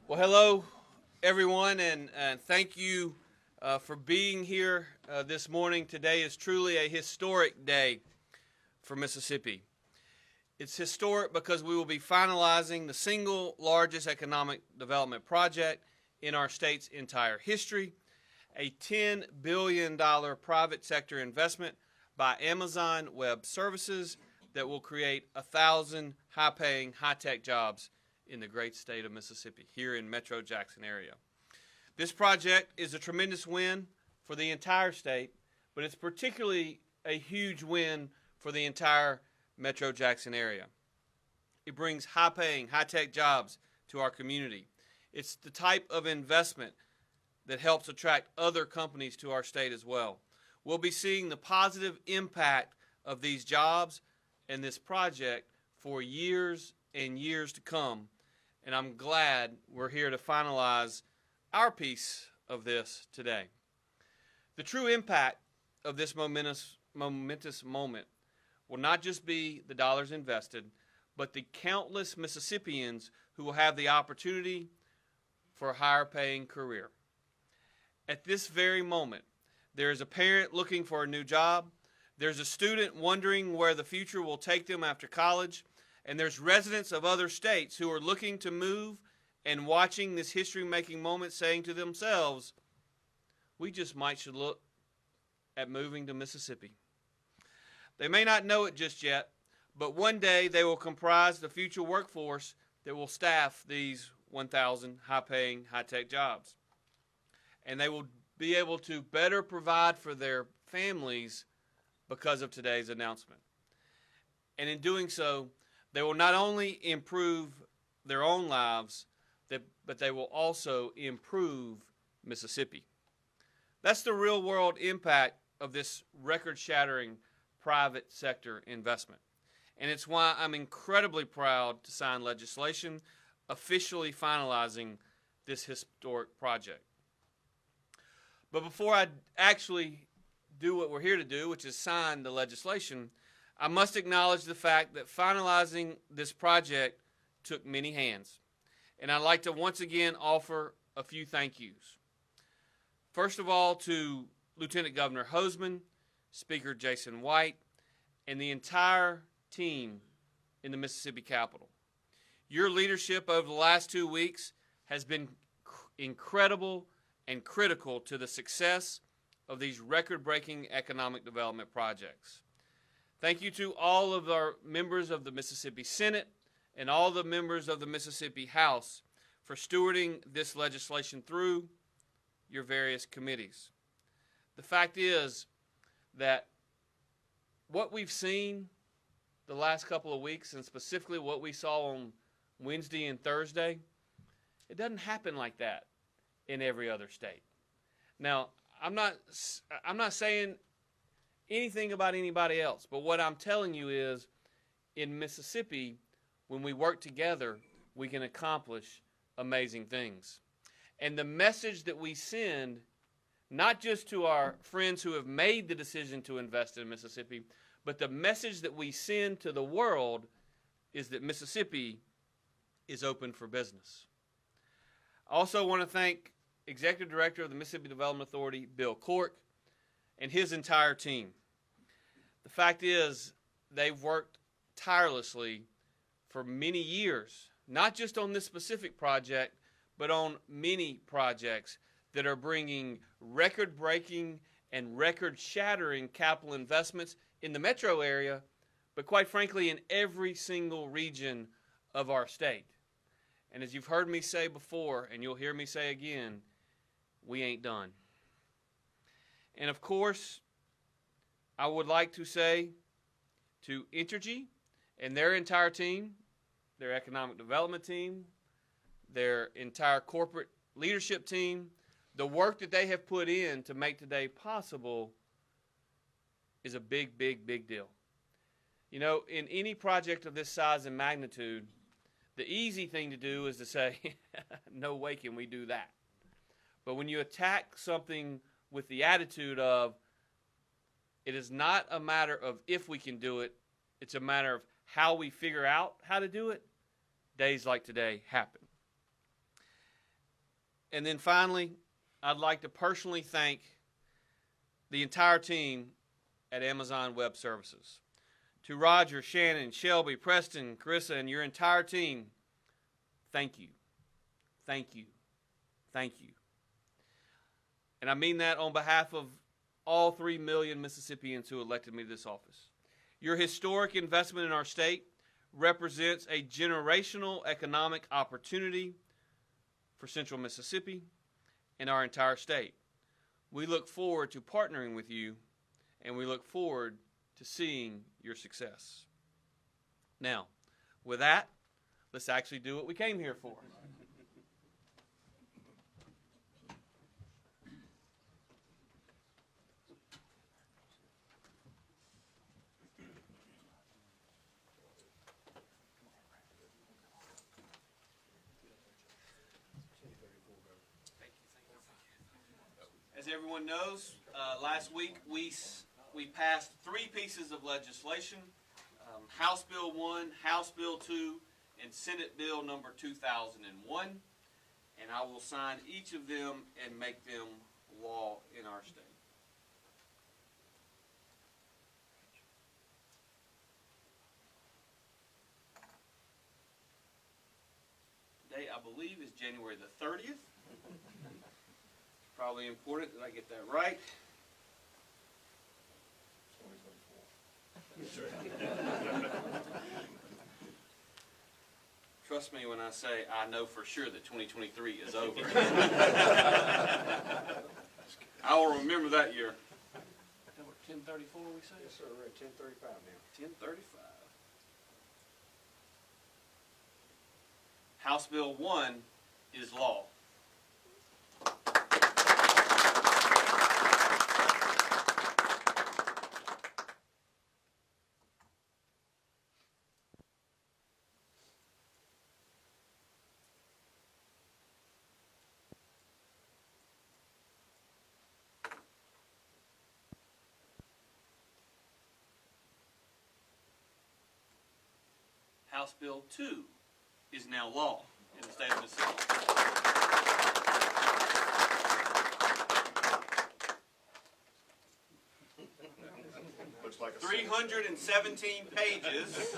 Well, hello, everyone, and thank you for being here this morning. Today is truly a historic day for Mississippi. It's historic because we will be finalizing the single largest economic development project in our state's entire history, a $10 billion private sector investment by Amazon Web Services that will create 1,000 high-paying, high-tech jobs in the great state of Mississippi, here in Metro Jackson area. This project is a tremendous win for the entire state, but it's particularly a huge win for the entire Metro Jackson area. It brings high-paying, high-tech jobs to our community. It's the type of investment that helps attract other companies to our state as well. We'll be seeing the positive impact of these jobs and this project for years and years to come. And I'm glad we're here to finalize our piece of this today. The true impact of this momentous moment will not just be the dollars invested, but the countless Mississippians who will have the opportunity for a higher paying career. At this very moment, there is a parent looking for a new job, there's a student wondering where the future will take them after college, and there's residents of other states who are looking to move and watching this history-making moment saying to themselves, we just should look at moving to Mississippi. They may not know it just yet, but one day they will comprise the future workforce that will staff these 1,000 high-paying, high-tech jobs. And they will be able to better provide for their families because of today's announcement. And in doing so, they will not only improve their own lives, but they will also improve Mississippi. That's the real-world impact of this record-shattering private sector investment. And it's why I'm incredibly proud to sign legislation officially finalizing this historic project. But before I actually do what we're here to do, which is sign the legislation, I must acknowledge the fact that finalizing this project took many hands. And I'd like to once again offer a few thank yous. First of all, to Lieutenant Governor Hoseman, Speaker Jason White, and the entire team in the Mississippi Capitol. Your leadership over the last 2 weeks has been incredible and critical to the success of these record-breaking economic development projects. Thank you to all of our members of the Mississippi Senate and all the members of the Mississippi House for stewarding this legislation through your various committees. The fact is that what we've seen the last couple of weeks, and specifically what we saw on Wednesday and Thursday, it doesn't happen like that in every other state. Now, I'm not saying anything about anybody else, but what I'm telling you is in Mississippi, when we work together, we can accomplish amazing things. And the message that we send, not just to our friends who have made the decision to invest in Mississippi, but the message that we send to the world is that Mississippi is open for business. I also want to thank Executive Director of the Mississippi Development Authority, Bill Cork, and his entire team. The fact is, they've worked tirelessly for many years, not just on this specific project, but on many projects that are bringing record-breaking and record-shattering capital investments in the metro area, but quite frankly, in every single region of our state. And as you've heard me say before, and you'll hear me say again, we ain't done. And of course, I would like to say to Entergy and their entire team, their economic development team, their entire corporate leadership team, the work that they have put in to make today possible is a big, big, big deal. You know, in any project of this size and magnitude, the easy thing to do is to say, no way can we do that. But when you attack something with the attitude of, it is not a matter of if we can do it, it's a matter of how we figure out how to do it, days like today happen. And then finally, I'd like to personally thank the entire team at Amazon Web Services. To Roger, Shannon, Shelby, Preston, Carissa, and your entire team, thank you. Thank you. Thank you. And I mean that on behalf of all 3 million Mississippians who elected me to this office. Your historic investment in our state represents a generational economic opportunity for Central Mississippi and our entire state. We look forward to partnering with you, and we look forward to seeing your success. Now, with that, let's actually do what we came here for. As everyone knows, last week we passed 3 pieces of legislation, House Bill 1, House Bill 2, and Senate Bill number 2001, and I will sign each of them and make them law in our state. Today, I believe, is January the 30th. Probably important that I get that right. Trust me when I say I know for sure that 2023 is over. I will remember that year. 10:34 we say? Yes, sir. We're at 10:35 now. 10:35. House Bill 1 is law. House Bill 2 is now law in the state of Mississippi. Looks like a 317 pages.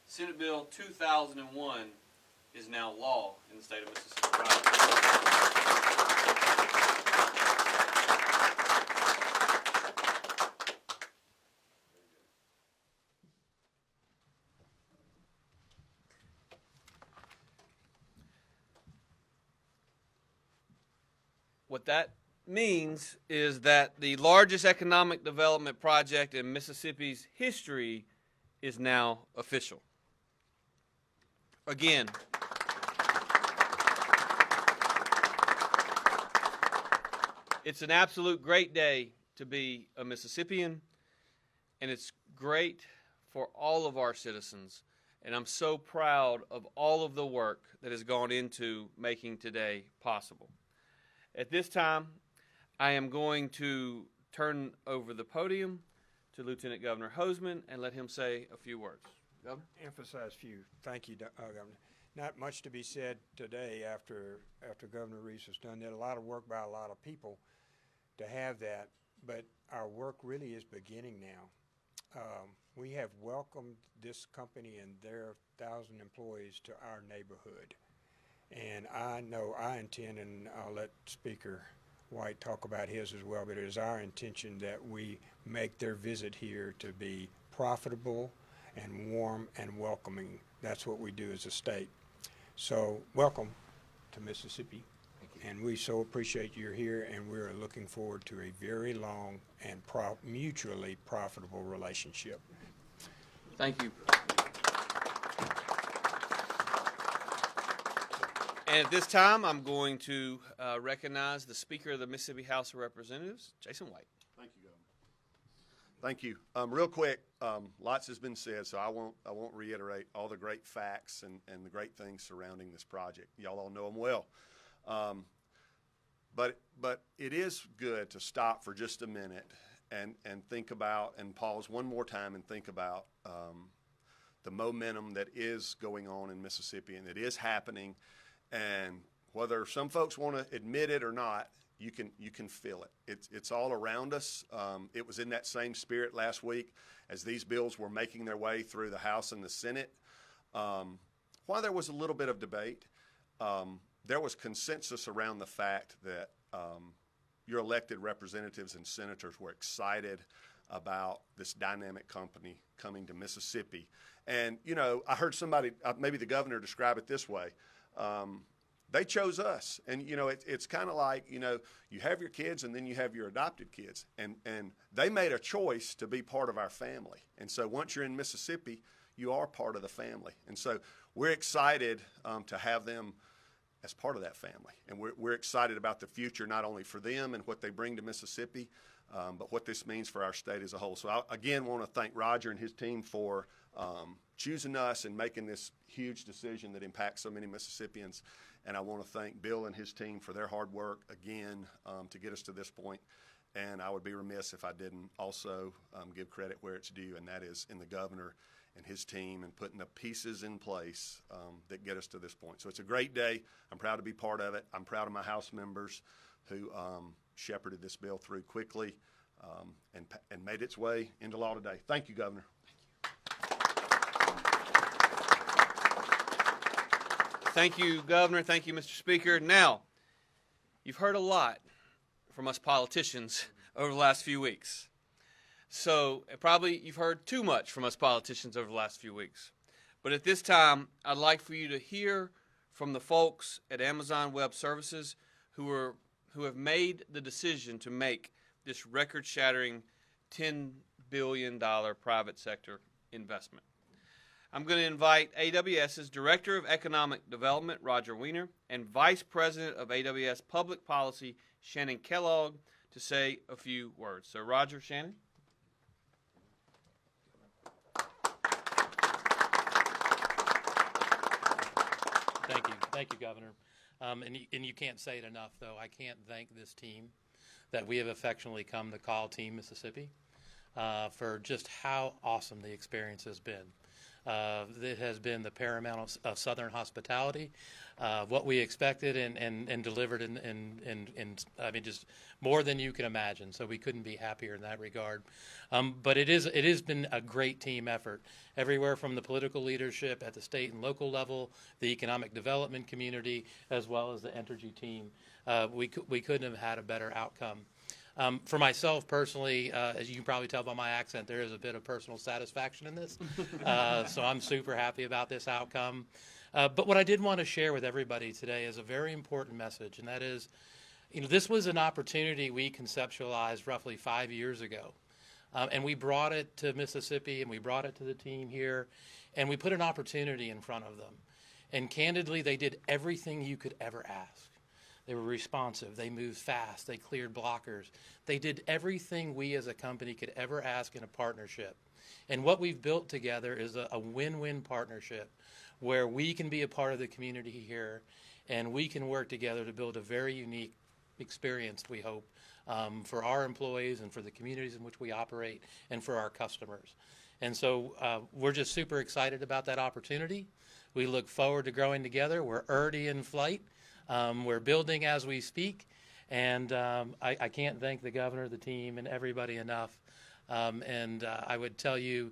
Senate Bill 2001 is now law in the state of Mississippi. What that means is that the largest economic development project in Mississippi's history is now official. Again, it's an absolute great day to be a Mississippian, and it's great for all of our citizens, and I'm so proud of all of the work that has gone into making today possible. At this time, I am going to turn over the podium to Lieutenant Governor Hoseman and let him say a few words. Governor? Emphasize few. Thank you, Governor. Not much to be said today after Governor Reeves has done that. A lot of work by a lot of people to have that, but our work really is beginning now. We have welcomed this company and their 1,000 employees to our neighborhood. And I know I intend, and I'll let Speaker White talk about his as well, but it is our intention that we make their visit here to be profitable and warm and welcoming. That's what we do as a state. So welcome to Mississippi. Thank And we so appreciate you're here, and we're looking forward to a very long and mutually profitable relationship. Thank you. And at this time, I'm going to recognize the Speaker of the Mississippi House of Representatives, Jason White. Thank you, Governor. Thank you. Real quick, lots has been said, so I won't reiterate all the great facts and the great things surrounding this project. Y'all all know them well. But it is good to stop for just a minute and think about and pause one more time and think about the momentum that is going on in Mississippi and it is happening. And whether some folks want to admit it or not, you can feel it. It's all around us. It was in that same spirit last week as these bills were making their way through the House and the Senate. While there was a little bit of debate, there was consensus around the fact that your elected representatives and senators were excited about this dynamic company coming to Mississippi. And, you know, I heard somebody, maybe the governor, describe it this way. They chose us. And, you know, it's kind of like, you know, you have your kids and then you have your adopted kids. And they made a choice to be part of our family. And so once you're in Mississippi, you are part of the family. And so we're excited to have them as part of that family. And we're excited about the future, not only for them and what they bring to Mississippi, but what this means for our state as a whole. So I, again, want to thank Roger and his team for choosing us and making this huge decision that impacts so many Mississippians. And I want to thank Bill and his team for their hard work, again, to get us to this point. And I would be remiss if I didn't also give credit where it's due, and that is in the governor and his team and putting the pieces in place that get us to this point. So it's a great day. I'm proud to be part of it. I'm proud of my House members who shepherded this bill through quickly and made its way into law today. Thank you, Governor. Thank you, Governor. Thank you, Mr. Speaker. Now, you've heard a lot from us politicians over the last few weeks. So probably you've heard too much from us politicians over the last few weeks. But at this time, I'd like for you to hear from the folks at Amazon Web Services who have made the decision to make this record-shattering $10 billion private sector investment. I'm going to invite AWS's Director of Economic Development, Roger Weiner, and Vice President of AWS Public Policy, Shannon Kellogg, to say a few words. So, Roger, Shannon. Thank you, Governor. And you can't say it enough, though. I can't thank this team that we have affectionately come to call Team Mississippi for just how awesome the experience has been. It has been the paramount of Southern hospitality, what we expected and delivered in I mean, just more than you can imagine. So we couldn't be happier in that regard. But it has been a great team effort, everywhere from the political leadership at the state and local level, the economic development community, as well as the energy team. We couldn't have had a better outcome. For myself personally, as you can probably tell by my accent, there is a bit of personal satisfaction in this. So I'm super happy about this outcome. But what I did want to share with everybody today is a very important message, and that is, you know, this was an opportunity we conceptualized roughly 5 years ago. And we brought it to Mississippi, and we brought it to the team here, and we put an opportunity in front of them. And candidly, they did everything you could ever ask. They were responsive. They moved fast. They cleared blockers. They did everything we as a company could ever ask in a partnership. And what we've built together is a win-win partnership where we can be a part of the community here and we can work together to build a very unique experience, we hope, for our employees and for the communities in which we operate and for our customers. And so we're just super excited about that opportunity. We look forward to growing together. We're already in flight. We're building as we speak, and I can't thank the governor, the team, and everybody enough. And I would tell you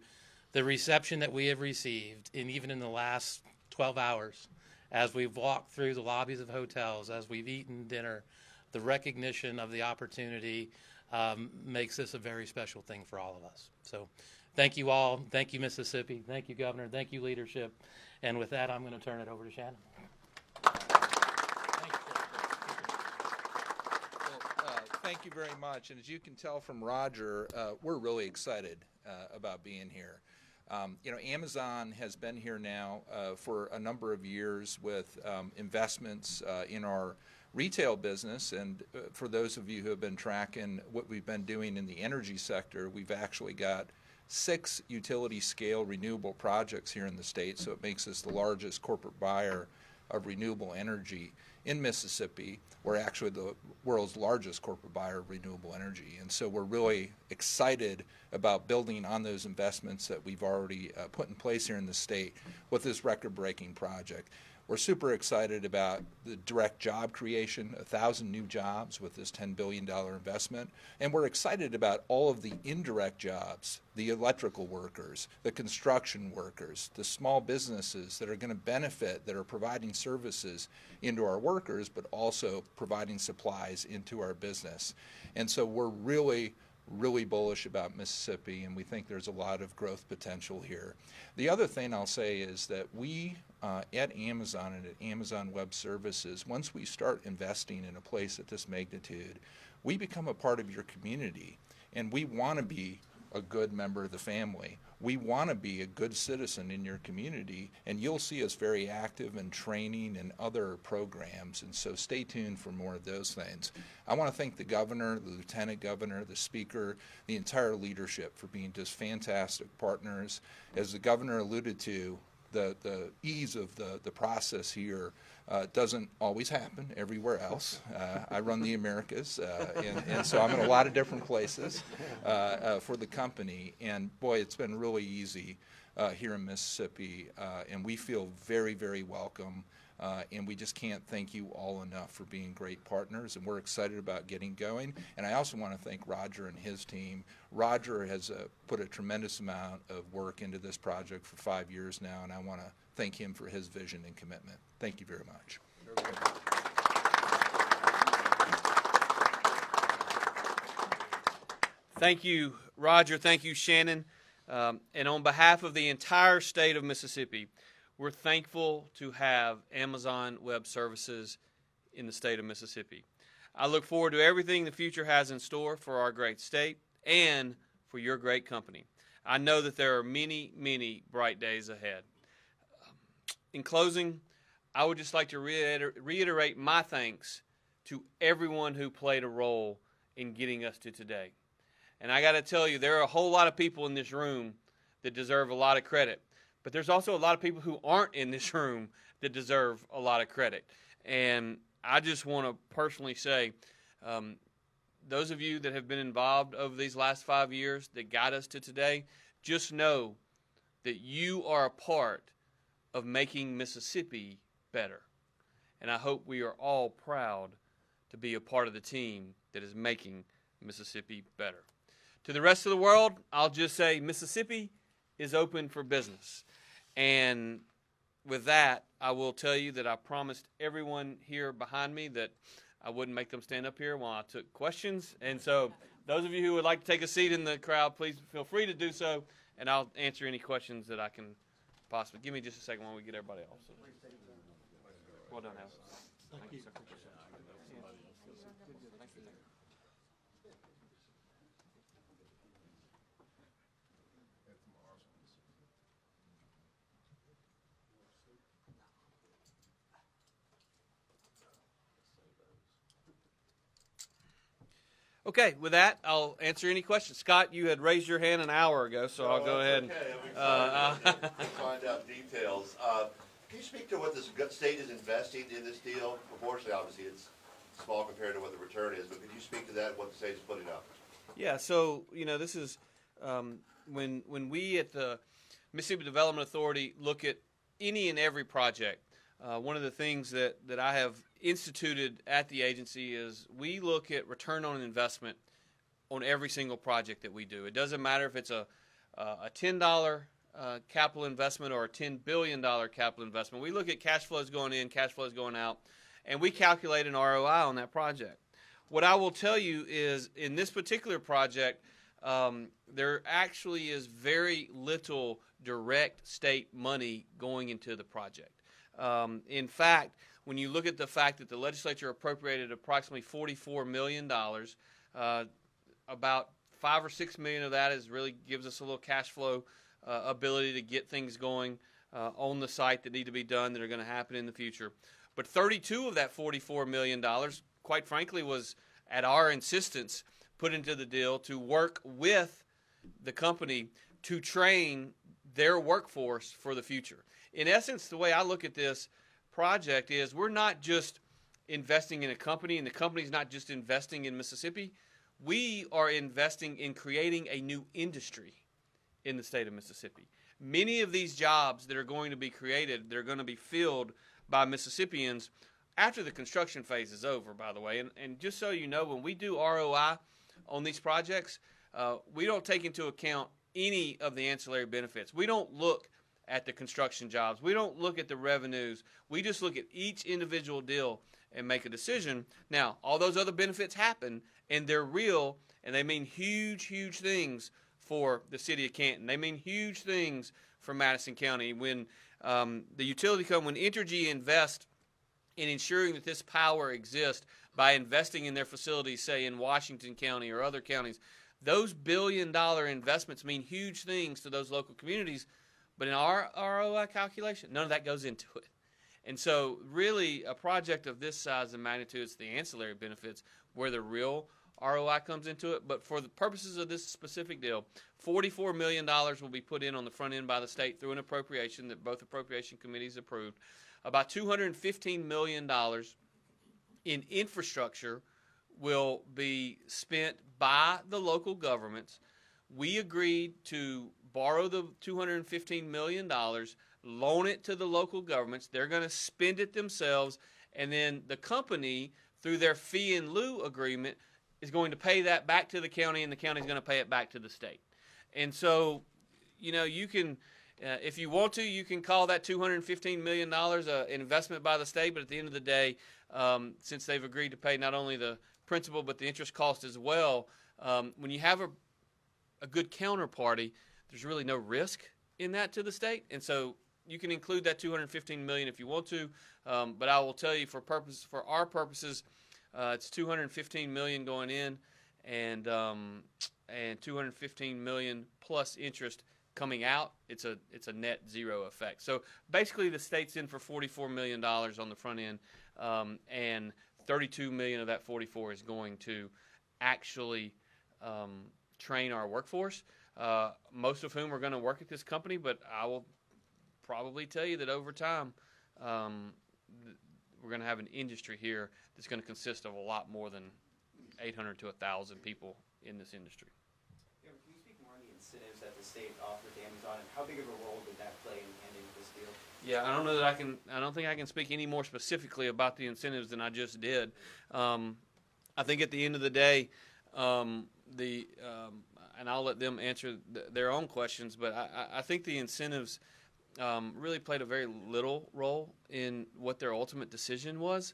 the reception that we have received, and even in the last 12 hours, as we've walked through the lobbies of hotels, as we've eaten dinner, the recognition of the opportunity makes this a very special thing for all of us. So thank you all. Thank you, Mississippi. Thank you, Governor. Thank you, leadership. And with that, I'm going to turn it over to Shannon. Thank you very much. And as you can tell from Roger, we're really excited about being here. Amazon has been here now for a number of years with investments in our retail business. And for those of you who have been tracking what we've been doing in the energy sector, we've actually got 6 utility-scale renewable projects here in the state, so it makes us the largest corporate buyer of renewable energy in Mississippi. We're actually the world's largest corporate buyer of renewable energy, and so we're really excited about building on those investments that we've already put in place here in the state with this record-breaking project. We're super excited about the direct job creation, 1,000 new jobs with this $10 billion investment. And we're excited about all of the indirect jobs, the electrical workers, the construction workers, the small businesses that are going to benefit, that are providing services into our workers, but also providing supplies into our business. And so we're really bullish about Mississippi, and we think there's a lot of growth potential here. The other thing I'll say is that we at Amazon and at Amazon Web Services, once we start investing in a place at this magnitude, we become a part of your community, and we want to be a good member of the family. We want to be a good citizen in your community, and you'll see us very active in training and other programs, and so stay tuned for more of those things. I want to thank the governor, the lieutenant governor, the speaker, the entire leadership for being just fantastic partners. As the governor alluded to, the ease of the process here doesn't always happen everywhere else. I run the Americas, and so I'm in a lot of different places for the company. And boy, it's been really easy here in Mississippi, and we feel very, very welcome. And we just can't thank you all enough for being great partners, and we're excited about getting going. And I also want to thank Roger and his team. Roger has put a tremendous amount of work into this project for 5 years now, and I want to thank him for his vision and commitment. Thank you very much. Thank you, Roger. Thank you, Shannon. And on behalf of the entire state of Mississippi, we're thankful to have Amazon Web Services in the state of Mississippi. I look forward to everything the future has in store for our great state and for your great company. I know that there are many, many bright days ahead. In closing, I would just like to reiterate my thanks to everyone who played a role in getting us to today. And I got to tell you, there are a whole lot of people in this room that deserve a lot of credit. But there's also a lot of people who aren't in this room that deserve a lot of credit. And I just want to personally say, those of you that have been involved over these last 5 years that got us to today, just know that you are a part of making Mississippi better. And I hope we are all proud to be a part of the team that is making Mississippi better. To the rest of the world, I'll just say Mississippi is open for business. And with that, I will tell you that I promised everyone here behind me that I wouldn't make them stand up here while I took questions. And so those of you who would like to take a seat in the crowd, please feel free to do so, and I'll answer any questions that I can possibly. Give me just a second while we get everybody off. Well done, Al. Thank you, sir. Okay, with that, I'll answer any questions. Scott, you had raised your hand an hour ago, so I'll go ahead. Okay, find out details. Can you speak to what the state is investing in this deal? Proportionally, obviously, it's small compared to what the return is, but could you speak to that and what the state is putting up? Yeah, so, this is when we at the Mississippi Development Authority look at any and every project, one of the things that I have instituted at the agency is we look at return on investment on every single project that we do. It doesn't matter if it's a $10 capital investment or a $10 billion capital investment. We look at cash flows going in, cash flows going out, and we calculate an ROI on that project. What I will tell you is in this particular project, there actually is very little direct state money going into the project. In fact, when you look at the fact that the legislature appropriated approximately $44 million About 5 or 6 million of that really gives us a little cash flow ability to get things going on the site that need to be done that are going to happen in the future. But 32 of that $44 million, quite frankly, was at our insistence put into the deal to work with the company to train their workforce for the future. In essence, the way I look at this project is we're not just investing in a company, and the company's not just investing in Mississippi. We are investing in creating a new industry in the state of Mississippi. Many of these jobs that are going to be created, they're going to be filled by Mississippians after the construction phase is over, by the way. And just so you know, when we do ROI on these projects, we don't take into account any of the ancillary benefits. We don't look at the construction jobs. We don't look at the revenues. We just look at each individual deal and make a decision. Now, all those other benefits happen, and they're real, and they mean huge, huge things for the city of Canton. They mean huge things for Madison County. When the utility when Entergy invest in ensuring that this power exists by investing in their facilities, say in Washington County or other counties, those billion-dollar investments mean huge things to those local communities. But in our ROI calculation, none of that goes into it. And so really a project of this size and magnitude, it's the ancillary benefits where the real ROI comes into it. But for the purposes of this specific deal, $44 million will be put in on the front end by the state through an appropriation that both appropriation committees approved. About $215 million in infrastructure will be spent by the local governments. We agreed to borrow the $215 million, loan it to the local governments. They're going to spend it themselves, and then the company, through their fee in lieu agreement, is going to pay that back to the county, and the county is going to pay it back to the state. And so, you know, you can, if you want to, you can call that $215 million an investment by the state, but at the end of the day, since they've agreed to pay not only the principal but the interest cost as well, when you have a good counterparty, there's really no risk in that to the state. And so you can include that $215 million if you want to, but I will tell you for our purposes, it's $215 million going in, and $215 million plus interest coming out. It's a net zero effect. So basically, the state's in for $44 million on the front end, and $32 million of that 44 is going to actually train our workforce. Most of whom are going to work at this company, but I will probably tell you that over time, we're going to have an industry here that's going to consist of a lot more than 800 to 1,000 people in this industry. Yeah, can you speak more on the incentives that the state offered to Amazon, and how big of a role did that play in ending this deal? Yeah, I don't know that I don't think I can speak any more specifically about the incentives than I just did. I think at the end of the day, and I'll let them answer their own questions, but I think the incentives really played a very little role in what their ultimate decision was,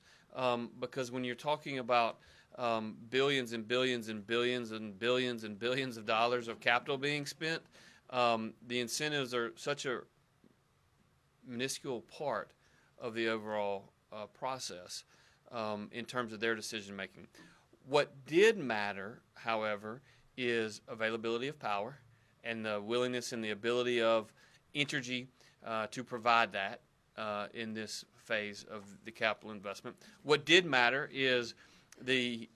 because when you're talking about billions and billions and billions and billions and billions of dollars of capital being spent, the incentives are such a minuscule part of the overall process in terms of their decision making. What did matter, however, is availability of power and the willingness and the ability of Entergy to provide that in this phase of the capital investment. What did matter is the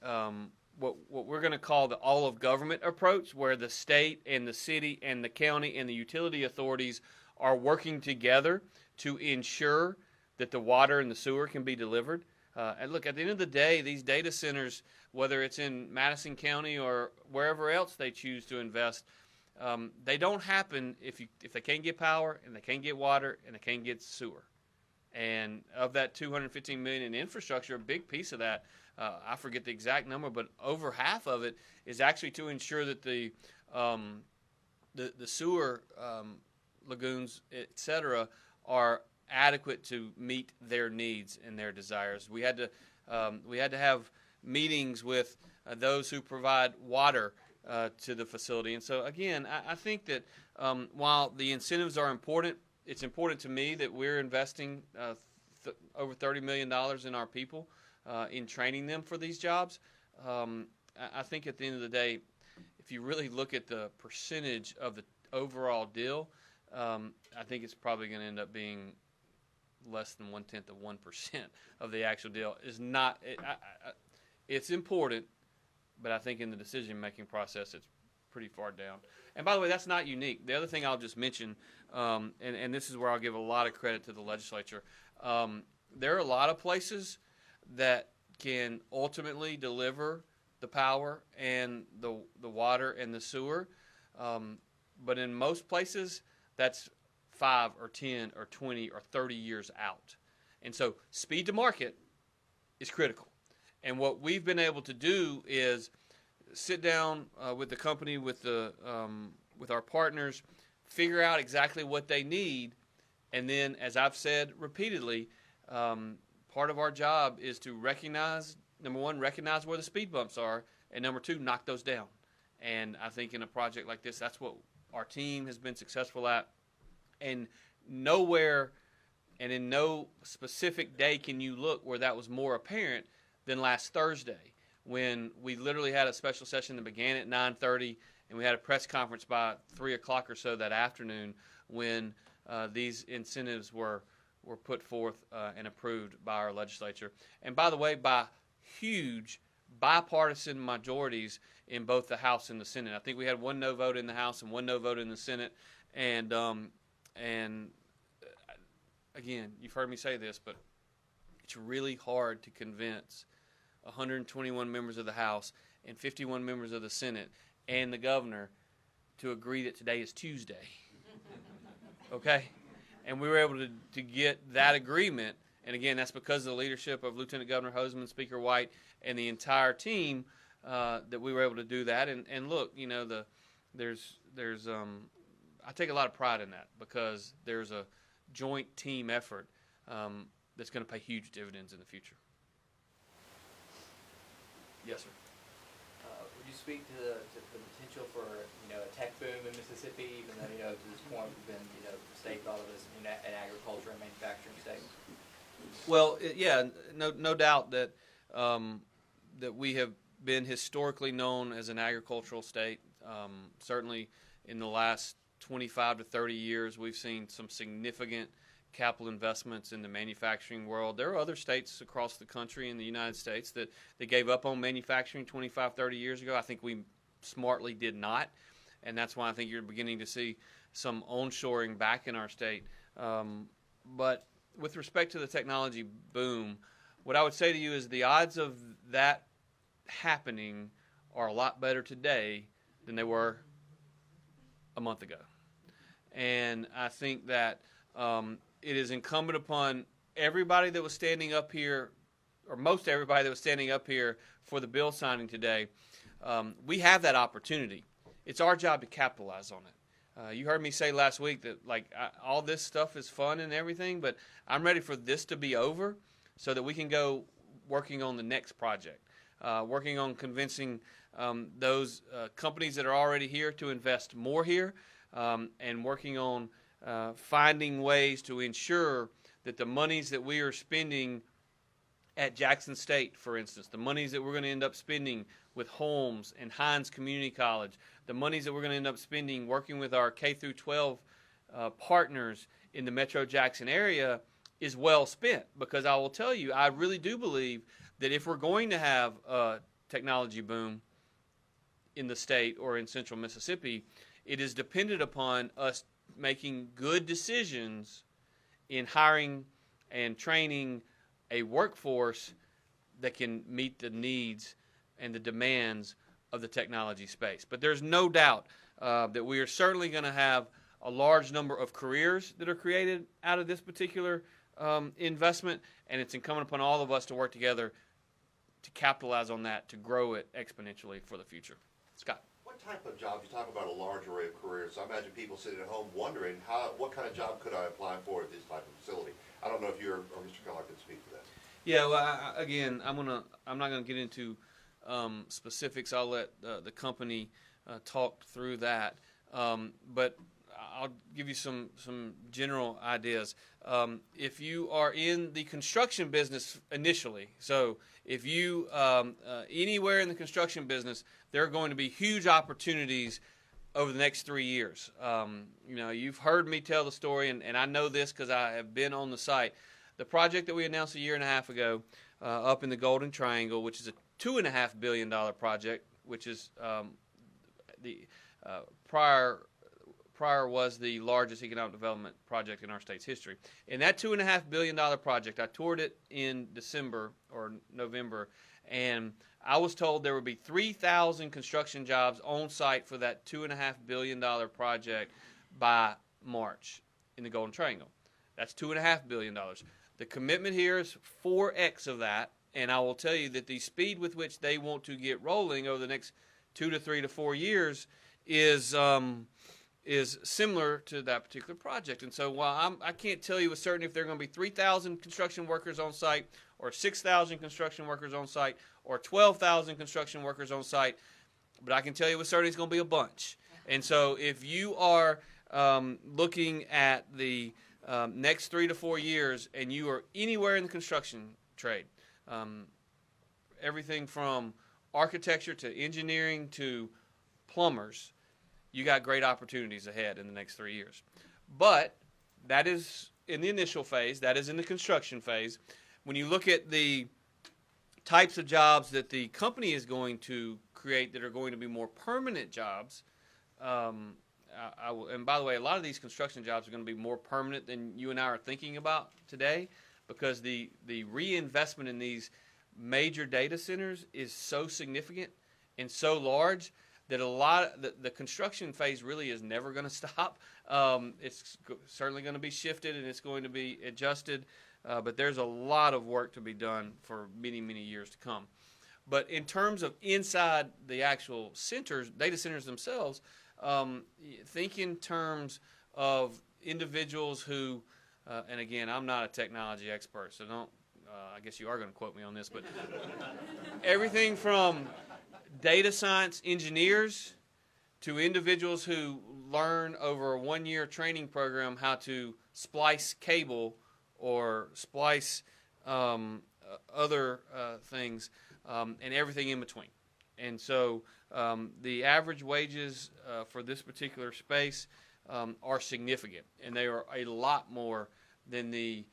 what we're going to call the all of government approach, where the state and the city and the county and the utility authorities are working together to ensure that the water and the sewer can be delivered. And look, at the end of the day, these data centers, whether it's in Madison County or wherever else they choose to invest, they don't happen if they can't get power and they can't get water and they can't get sewer. And of that $215 million in infrastructure, a big piece of that, I forget the exact number, but over half of it is actually to ensure that the sewer lagoons, et cetera, are adequate to meet their needs and their desires. We had to have meetings with those who provide water to the facility. And so, again, I think that while the incentives are important, it's important to me that we're investing over $30 million in our people in training them for these jobs. I think at the end of the day, if you really look at the percentage of the overall deal, I think it's probably going to end up being less than 1/10 of 1% of the actual deal. Is not. It's important, but I think in the decision-making process, it's pretty far down. And by the way, that's not unique. The other thing I'll just mention, and this is where I'll give a lot of credit to the legislature. There are a lot of places that can ultimately deliver the power and the water and the sewer, but in most places, that's 5 or 10 or 20 or 30 years out. And so speed to market is critical. And what we've been able to do is sit down with the company, with our partners, figure out exactly what they need, and then, as I've said repeatedly, part of our job is to recognize, number one, recognize where the speed bumps are, and number two, knock those down. And I think in a project like this, that's what our team has been successful at. And nowhere and in no specific day can you look where that was more apparent than last Thursday, when we literally had a special session that began at 9:30, and we had a press conference by 3 o'clock or so that afternoon when these incentives were put forth and approved by our legislature. And by the way, by huge bipartisan majorities in both the House and the Senate. I think we had 1 no vote in the House and 1 no vote in the Senate. And again, you've heard me say this, but it's really hard to convince 121 members of the House and 51 members of the Senate and the governor to agree that today is Tuesday. Okay? And we were able to get that agreement. And again, that's because of the leadership of Lieutenant Governor Hoseman, Speaker White, and the entire team that we were able to do that. And look, you know, I take a lot of pride in that, because there's a joint team effort that's going to pay huge dividends in the future. Yes, sir. Would you speak to the potential for a tech boom in Mississippi, even though to this point we've been the state thought of as an agriculture and manufacturing state? Well, yeah, no doubt that that we have been historically known as an agricultural state. Certainly, in the last 25 to 30 years, we've seen some significant capital investments in the manufacturing world. There are other states across the country in the United States that gave up on manufacturing 25, 30 years ago. I think we smartly did not, and that's why I think you're beginning to see some onshoring back in our state. But with respect to the technology boom, what I would say to you is the odds of that happening are a lot better today than they were a month ago. And I think that it is incumbent upon everybody that was standing up here, or most everybody that was standing up here for the bill signing today. We have that opportunity. It's our job to capitalize on it. You heard me say last week that all this stuff is fun and everything, but I'm ready for this to be over so that we can go working on the next project, working on convincing those companies that are already here to invest more here, and working on finding ways to ensure that the monies that we are spending at Jackson State, for instance, the monies that we're going to end up spending with Holmes and Hines Community College, the monies that we're going to end up spending working with our K through 12 partners in the Metro Jackson area is well spent. Because I will tell you, I really do believe that if we're going to have a technology boom in the state or in central Mississippi, it is dependent upon us making good decisions in hiring and training a workforce that can meet the needs and the demands of the technology space. But there's no doubt that we are certainly going to have a large number of careers that are created out of this particular investment, and it's incumbent upon all of us to work together to capitalize on that, to grow it exponentially for the future. Scott. What type of jobs? You talk about a large array of careers. So I imagine people sitting at home wondering, what kind of job could I apply for at this type of facility? I don't know if you or Mr. Keller could speak to that. Yeah, well, again, I'm not gonna get into specifics. I'll let the company talk through that. But I'll give you some general ideas. If you are in the construction business initially, so if you anywhere in the construction business, there are going to be huge opportunities over the next 3 years. You've heard me tell the story, and I know this because I have been on the site. The project that we announced a year and a half ago up in the Golden Triangle, which is a $2.5 billion project, which is the prior was the largest economic development project in our state's history. And that $2.5 billion project, I toured it in December or November, and I was told there would be 3,000 construction jobs on site for that $2.5 billion project by March in the Golden Triangle. That's $2.5 billion. The commitment here is 4x of that, and I will tell you that the speed with which they want to get rolling over the next 2 to 3 to 4 years is similar to that particular project. And so while I can't tell you with certainty if there are going to be 3,000 construction workers on site or 6,000 construction workers on site or 12,000 construction workers on site, but I can tell you with certainty it's going to be a bunch. And so if you are looking at the next 3 to 4 years and you are anywhere in the construction trade, everything from architecture to engineering to plumbers, you got great opportunities ahead in the next 3 years. But that is in the initial phase. That is in the construction phase. When you look at the types of jobs that the company is going to create that are going to be more permanent jobs, and by the way, a lot of these construction jobs are going to be more permanent than you and I are thinking about today, because the reinvestment in these major data centers is so significant and so large that the construction phase really is never going to stop. It's certainly going to be shifted and it's going to be adjusted, but there's a lot of work to be done for many, many years to come. But in terms of inside the actual centers, data centers themselves, think in terms of individuals who, and again, I'm not a technology expert, so don't, I guess you are going to quote me on this, but everything from data science engineers to individuals who learn over a 1-year training program how to splice cable or splice other things, and everything in between. And so the average wages for this particular space are significant, and they are a lot more than the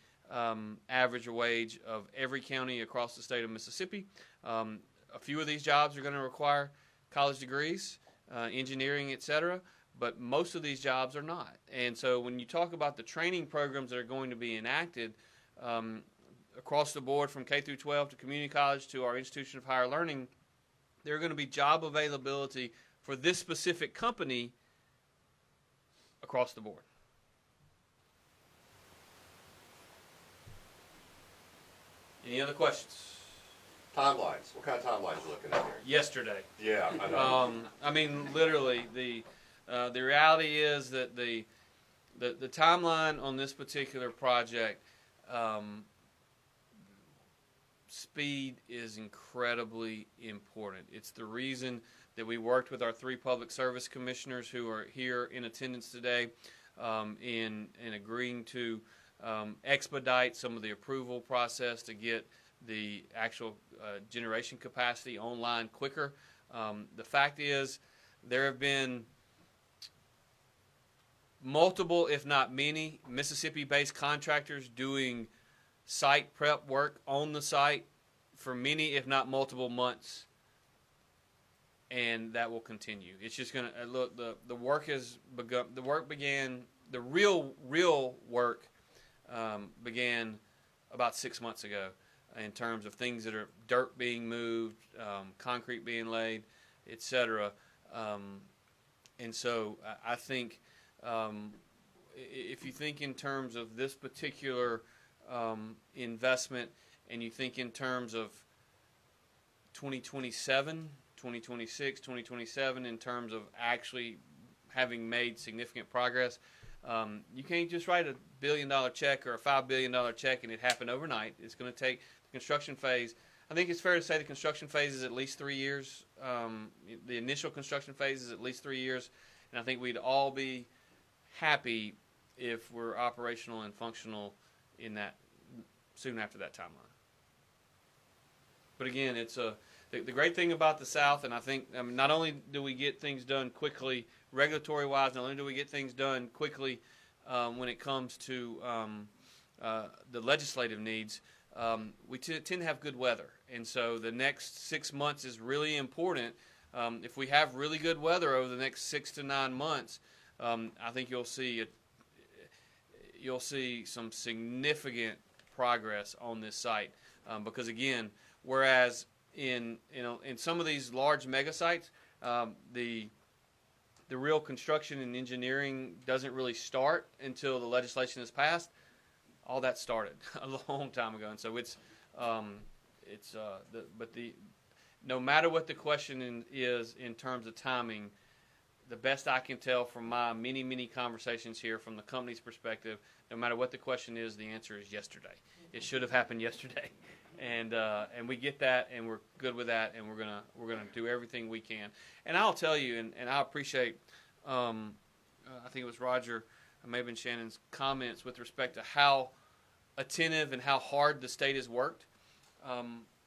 average wage of every county across the state of Mississippi. A few of these jobs are going to require college degrees, engineering, etc., but most of these jobs are not. And so when you talk about the training programs that are going to be enacted across the board from K through 12 to community college to our institution of higher learning, there are going to be job availability for this specific company across the board. Any other questions? Timelines. What kind of timelines are you looking at here? Yesterday. Yeah, I know. I mean, literally, the reality is that the timeline on this particular project, speed is incredibly important. It's the reason that we worked with our 3 public service commissioners who are here in attendance today in agreeing to expedite some of the approval process to get the actual generation capacity online quicker. The fact is there have been multiple, if not many, Mississippi-based contractors doing site prep work on the site for many, if not multiple months, and that will continue. It's just going to look. The work has begun. The work began. The real work began about 6 months ago, in terms of things that are dirt being moved, concrete being laid, etc. And so I think if you think in terms of this particular investment, and you think in terms of 2027, 2026, 2027, in terms of actually having made significant progress, you can't just write $1 billion check or a $5 billion check and it happened overnight. It's going to take the construction phase. I think it's fair to say the construction phase is at least 3 years. The initial construction phase is at least 3 years, and I think we'd all be happy if we're operational and functional in that soon after that timeline. But again, it's the great thing about the South, and I think not only do we get things done quickly, regulatory-wise, not only do we get things done quickly when it comes to the legislative needs, we tend to have good weather. And so the next 6 months is really important. If we have really good weather over the next 6 to 9 months, I think you'll see some significant progress on this site. Because again, whereas in some of these large mega sites, the real construction and engineering doesn't really start until the legislation is passed. All that started a long time ago, and so no matter what the question is in terms of timing, the best I can tell from my many conversations here from the company's perspective, no matter what the question is, the answer is yesterday. It should have happened yesterday, and we get that, and we're good with that, and we're gonna do everything we can. And I'll tell you, and I appreciate, I think it was Roger, maybe Shannon's comments with respect to how attentive and how hard the state has worked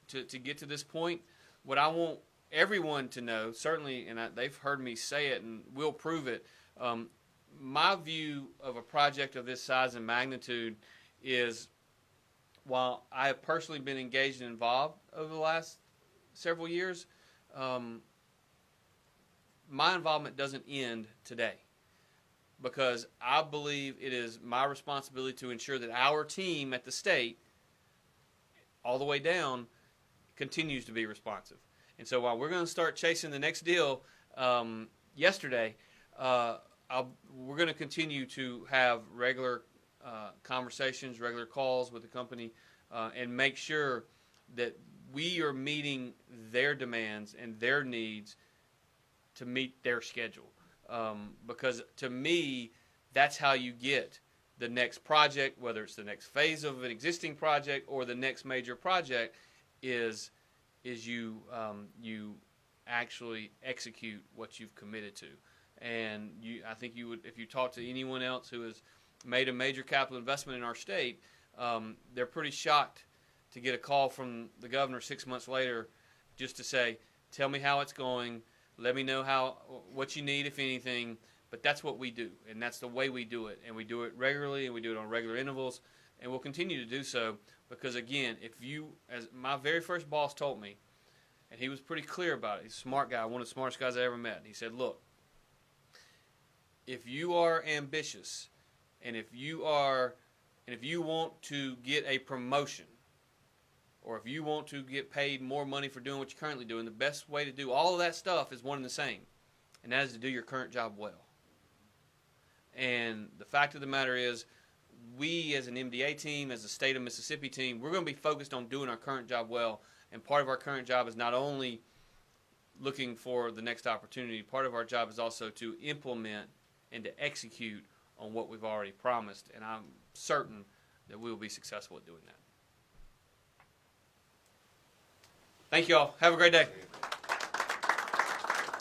to get to this point. What I want everyone to know, certainly, and they've heard me say it, and we'll prove it, my view of a project of this size and magnitude is, while I have personally been engaged and involved over the last several years, my involvement doesn't end today, because I believe it is my responsibility to ensure that our team at the state, all the way down, continues to be responsive. And so while we're going to start chasing the next deal yesterday, we're going to continue to have regular conversations, regular calls with the company, and make sure that we are meeting their demands and their needs to meet their schedule. Because to me, that's how you get the next project, whether it's the next phase of an existing project or the next major project, is you actually execute what you've committed to. And I think you would, if you talk to anyone else who has made a major capital investment in our state, they're pretty shocked to get a call from the governor 6 months later just to say, tell me how it's going, let me know what you need, if anything. But that's what we do, and that's the way we do it. And we do it regularly, and we do it on regular intervals, and we'll continue to do so. Because again, as my very first boss told me, and he was pretty clear about it, he's a smart guy, one of the smartest guys I ever met. He said, look, if you are ambitious, and if you want to get a promotion, or if you want to get paid more money for doing what you're currently doing, the best way to do all of that stuff is one and the same, and that is to do your current job well. And the fact of the matter is, we as an MDA team, as a state of Mississippi team, we're going to be focused on doing our current job well. And part of our current job is not only looking for the next opportunity, part of our job is also to implement and to execute on what we've already promised. And I'm certain that we will be successful at doing that. Thank you all. Have a great day.